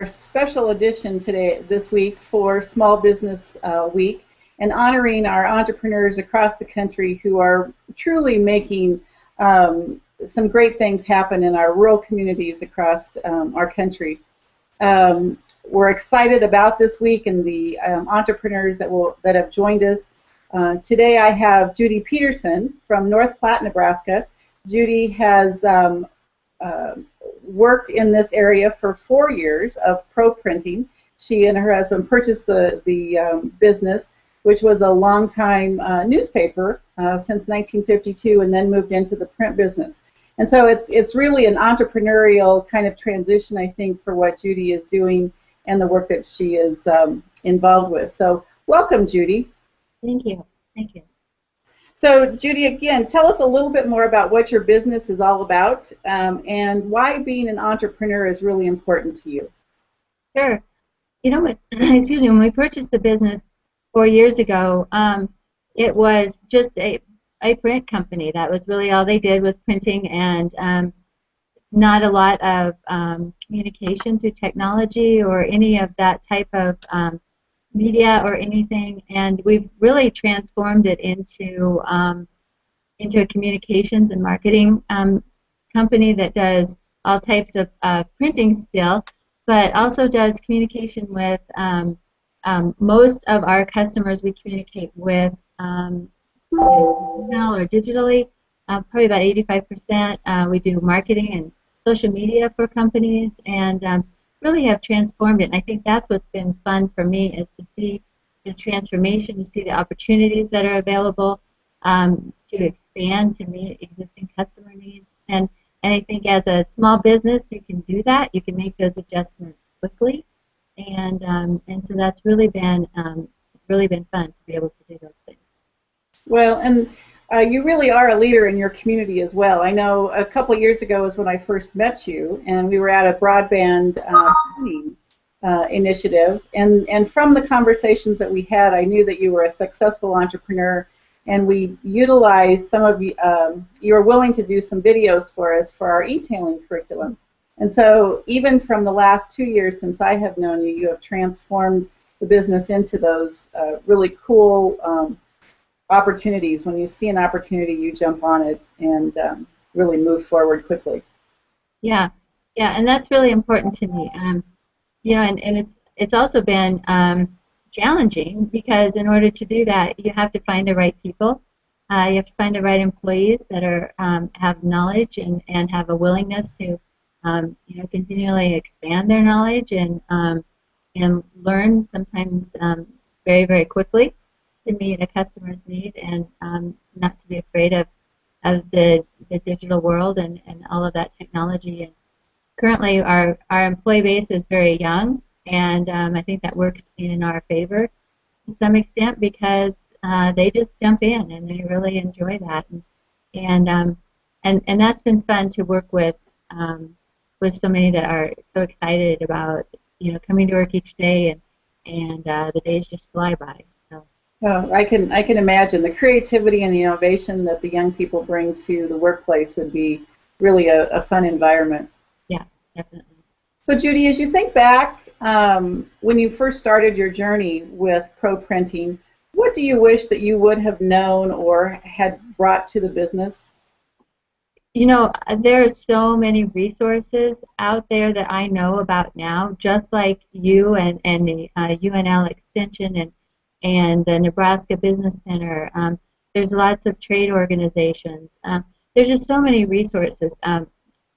our special edition this week for Small Business Week, and honoring our entrepreneurs across the country who are truly making some great things happen in our rural communities across our country. We're excited about this week and the entrepreneurs that have joined us. Today I have Judy Pederson from North Platte, Nebraska. Judy has worked in this area for 4 years of ProPrinting. She and her husband purchased the business, which was a long-time newspaper since 1952, and then moved into the print business. And so it's really an entrepreneurial kind of transition, I think, for what Judy is doing and the work that she is involved with. So welcome, Judy. Thank you. Thank you. So, Judy, again, tell us a little bit more about what your business is all about and why being an entrepreneur is really important to you. Sure. You know what? Excuse me. When we purchased the business 4 years ago, it was just a print company. That was really all they did was printing, and not a lot of communication through technology or any of that type of media or anything, and we've really transformed it into a communications and marketing company that does all types of printing still, but also does communication with most of our customers. We communicate with email or digitally, probably about 85%. We do marketing and social media for companies, and really have transformed it. And I think that's what's been fun for me, is to see the transformation, to see the opportunities that are available, to expand to meet existing customer needs. And I think as a small business, you can do that. You can make those adjustments quickly, and so that's really been fun to be able to do those things. Well, and you really are a leader in your community as well. I know a couple of years ago is when I first met you, and we were at a broadband initiative. And from the conversations that we had, I knew that you were a successful entrepreneur, and we utilized some of you were willing to do some videos for us for our e-tailing curriculum. And so even from the last 2 years since I have known you, you have transformed the business into those really cool opportunities. When you see an opportunity, you jump on it and really move forward quickly. Yeah, and that's really important to me. And it's also been challenging, because in order to do that, you have to find the right people. You have to find the right employees that are have knowledge and have a willingness to continually expand their knowledge and learn, sometimes very, very quickly, to meet a customer's need, and not to be afraid of the digital world and all of that technology. And currently our employee base is very young, and I think that works in our favor to some extent, because they just jump in and they really enjoy that, and that's been fun to work with so many that are so excited about coming to work each day, and the days just fly by. Oh, I can imagine the creativity and the innovation that the young people bring to the workplace would be really a fun environment. Yeah, definitely. So, Judy, as you think back when you first started your journey with ProPrinting, what do you wish that you would have known or had brought to the business? There are so many resources out there that I know about now, just like you and the UNL Extension and the Nebraska Business Center. There's lots of trade organizations. There's just so many resources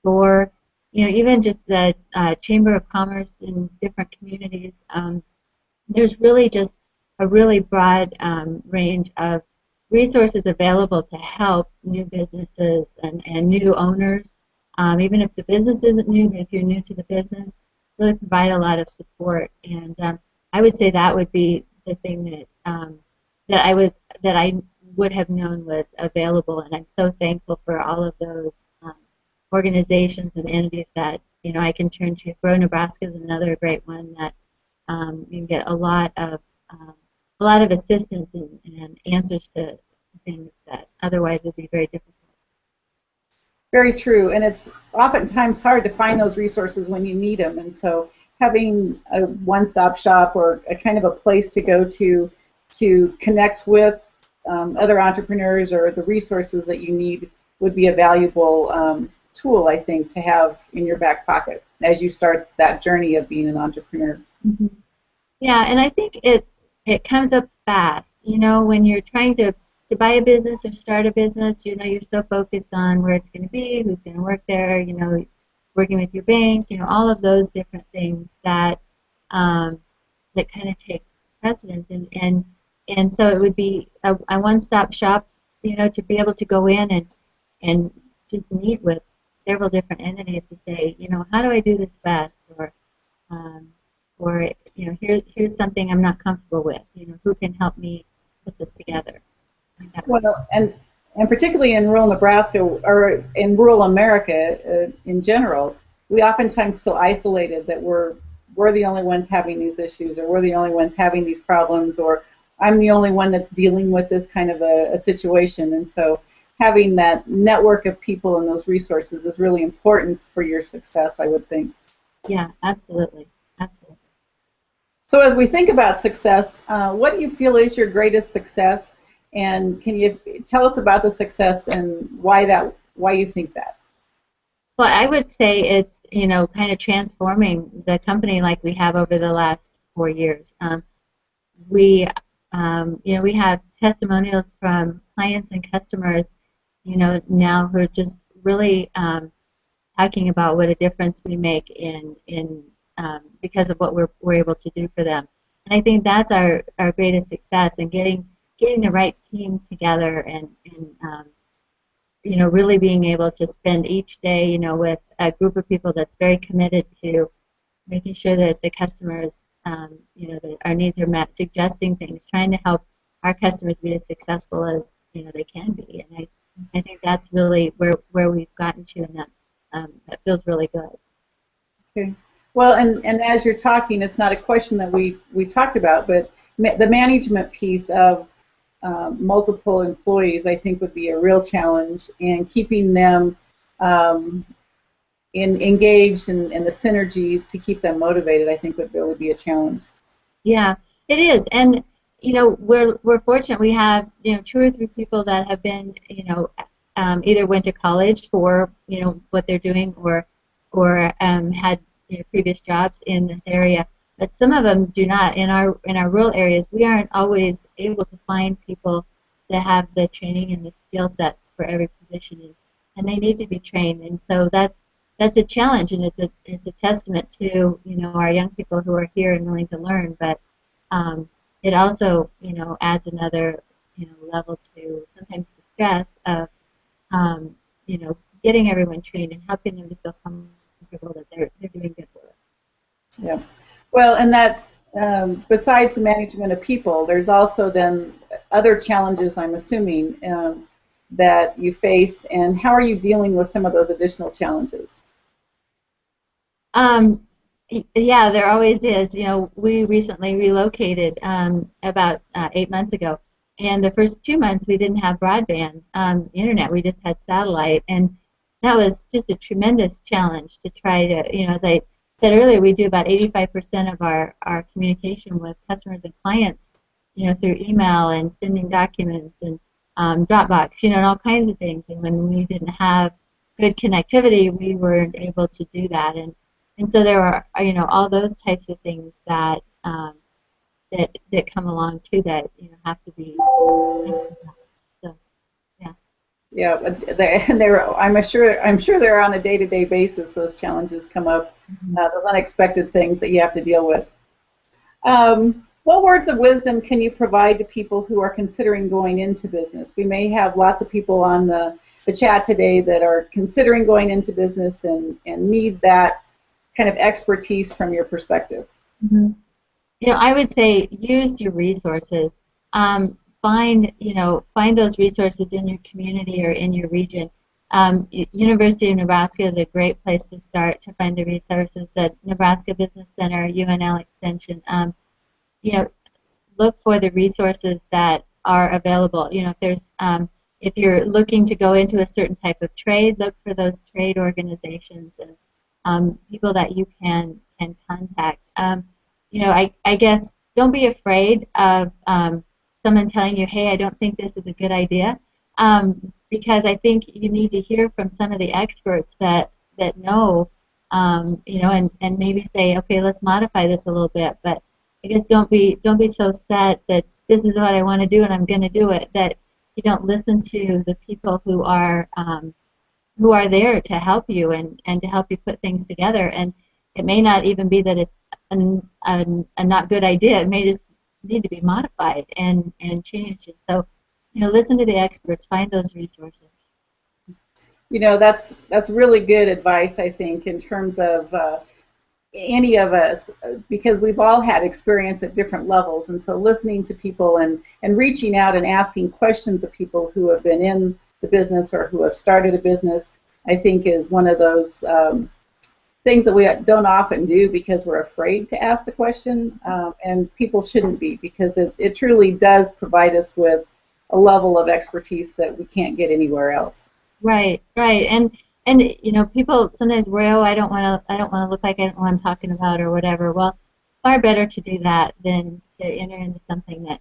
for, even just the Chamber of Commerce in different communities. There's really just a really broad range of resources available to help new businesses and new owners. Even if the business isn't new, if you're new to the business, really provide a lot of support. And I would say that would be the thing that I would have known was available, and I'm so thankful for all of those organizations and entities that I can turn to. Grow Nebraska is another great one that you can get a lot of assistance and answers to things that otherwise would be very difficult. Very true, and it's oftentimes hard to find those resources when you need them, and so having a one-stop shop or a kind of a place to go to connect with other entrepreneurs or the resources that you need would be a valuable tool, I think, to have in your back pocket as you start that journey of being an entrepreneur. Mm-hmm. Yeah, and I think it comes up fast. You know, when you're trying to buy a business or start a business, you know, you're so focused on where it's going to be, who's going to work there, you know, working with your bank, you know, all of those different things that that kind of take precedence. And so it would be a one-stop shop, you know, to be able to go in and just meet with several different entities to say, you know, how do I do this best, um, or you know, here's something I'm not comfortable with. You know, who can help me put this together? Well, and particularly in rural Nebraska or in rural America in general, we oftentimes feel isolated that we're the only ones having these issues, or we're the only ones having these problems, or I'm the only one that's dealing with this kind of a situation. And so having that network of people and those resources is really important for your success, I would think. Yeah, absolutely. Absolutely. So as we think about success, what do you feel is your greatest success? And can you tell us about the success and why you think that? Well, I would say it's, you know, kind of transforming the company like we have over the last 4 years. We, you know, we have testimonials from clients and customers, you know, now who are just really talking about what a difference we make in because of what we're able to do for them. And I think that's our greatest success in getting the right team together and you know, really being able to spend each day, you know, with a group of people that's very committed to making sure that the customers, you know, that our needs are met, suggesting things, trying to help our customers be as successful as, you know, they can be. And I think that's really where we've gotten to, and that feels really good. Okay. Well, and as you're talking, it's not a question that we talked about, but the management piece of multiple employees, I think, would be a real challenge, and keeping them engaged and the synergy to keep them motivated, I think, would really be a challenge. Yeah, it is, and you know, we're fortunate. We have, you know, 2 or 3 people that have been, you know, either went to college for, you know, what they're doing, or had, you know, previous jobs in this area. But some of them do not. In our rural areas, we aren't always able to find people that have the training and the skill sets for every position, and they need to be trained. And so that's a challenge, and it's a testament to, you know, our young people who are here and willing to learn. But it also, you know, adds another, you know, level to sometimes the stress of you know, getting everyone trained and helping them to feel comfortable that they're doing good work. Yeah. Well, and that besides the management of people, there's also then other challenges, I'm assuming, that you face, and how are you dealing with some of those additional challenges? Yeah, there always is. You know, we recently relocated about 8 months ago, and the first 2 months we didn't have broadband internet. We just had satellite, and that was just a tremendous challenge to try to, you know, as I said earlier, we do about 85% of our communication with customers and clients, you know, through email and sending documents and Dropbox, you know, and all kinds of things. And when we didn't have good connectivity, we weren't able to do that. And so there are, you know, all those types of things that that come along too, that, you know, have to be. So, yeah. Yeah, but I'm sure they're on a day-to-day basis. Those challenges come up, those unexpected things that you have to deal with. What words of wisdom can you provide to people who are considering going into business? We may have lots of people on the chat today that are considering going into business and need that kind of expertise from your perspective. Mm-hmm. You know, I would say use your resources. Find those resources in your community or in your region. University of Nebraska is a great place to start to find the resources. The Nebraska Business Center, UNL Extension. You know, look for the resources that are available. You know, if you're looking to go into a certain type of trade, look for those trade organizations and people that you can can contact. You know, I guess don't be afraid of someone telling you, hey, I don't think this is a good idea, because I think you need to hear from some of the experts that know, you know, and maybe say, okay, let's modify this a little bit. But I guess don't be so set that this is what I want to do and I'm going to do it, that you don't listen to the people who are there to help you and to help you put things together. And it may not even be that it's a not good idea. It may just need to be modified and changed. And so, you know, listen to the experts, find those resources. You know, that's really good advice, I think, in terms of any of us, because we've all had experience at different levels, and so listening to people and reaching out and asking questions of people who have been in the business or who have started a business, I think is one of those things that we don't often do because we're afraid to ask the question, and people shouldn't be, because it truly does provide us with a level of expertise that we can't get anywhere else. Right, right, and you know, people sometimes worry, oh, I don't want to look like I don't know what I'm talking about or whatever. Well, far better to do that than to enter into something that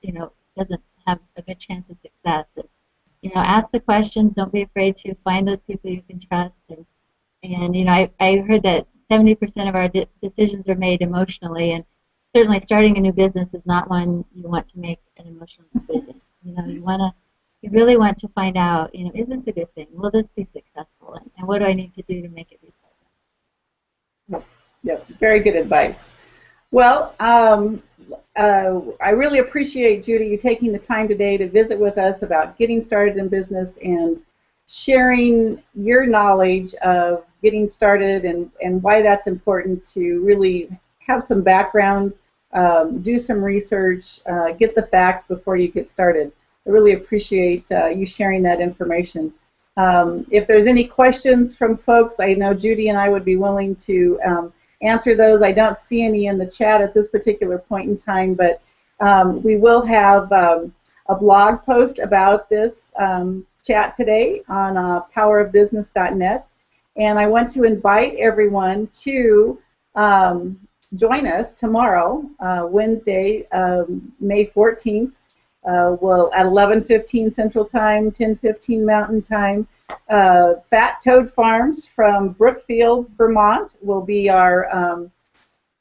you know doesn't have a good chance of success. You know, ask the questions. Don't be afraid to find those people you can trust. And you know, I heard that 70% of our decisions are made emotionally, and certainly starting a new business is not one you want to make an emotional decision. You know, you really want to find out, you know, is this a good thing? Will this be successful? And what do I need to do to make it be successful? Yep, very good advice. Well, I really appreciate, Judy, you taking the time today to visit with us about getting started in business and sharing your knowledge of getting started and why that's important to really have some background, do some research, get the facts before you get started. I really appreciate you sharing that information. If there's any questions from folks, I know Judy and I would be willing to answer those. I don't see any in the chat at this particular point in time, but we will have a blog post about this chat today on powerofbusiness.net. And I want to invite everyone to join us tomorrow, Wednesday, May 14th. Well, at 11:15 Central Time, 10:15 Mountain Time. Fat Toad Farms from Brookfield, Vermont will be our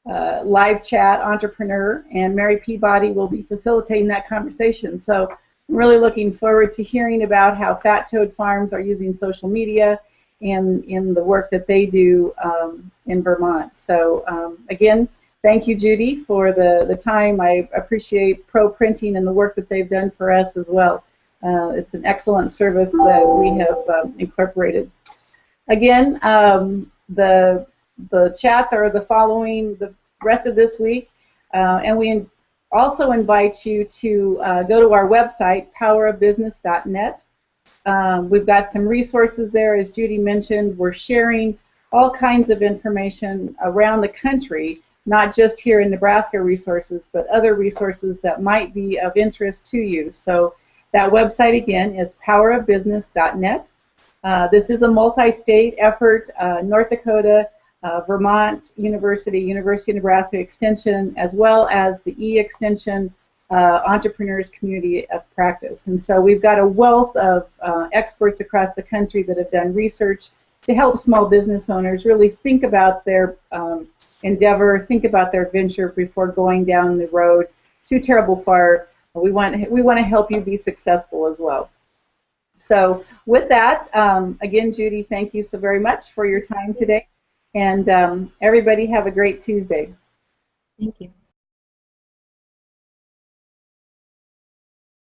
live chat entrepreneur, and Mary Peabody will be facilitating that conversation. So I'm really looking forward to hearing about how Fat Toad Farms are using social media and in the work that they do in Vermont. So again, thank you, Judy, for the time. I appreciate ProPrinting and the work that they've done for us as well. It's an excellent service that we have incorporated. Again, the chats are the following the rest of this week, and we also invite you to go to our website, powerofbusiness.net. We've got some resources there, as Judy mentioned. We're sharing all kinds of information around the country, not just here in Nebraska resources, but other resources that might be of interest to you. So that website again is powerofbusiness.net. This is a multi-state effort, North Dakota, Vermont University, University of Nebraska Extension, as well as the E-Extension Entrepreneurs Community of Practice. And so we've got a wealth of experts across the country that have done research to help small business owners really think about their endeavor, think about their venture before going down the road too terrible far. We want to help you be successful as well. So with that, again, Judy, thank you so very much for your time today. And everybody have a great Tuesday. Thank you.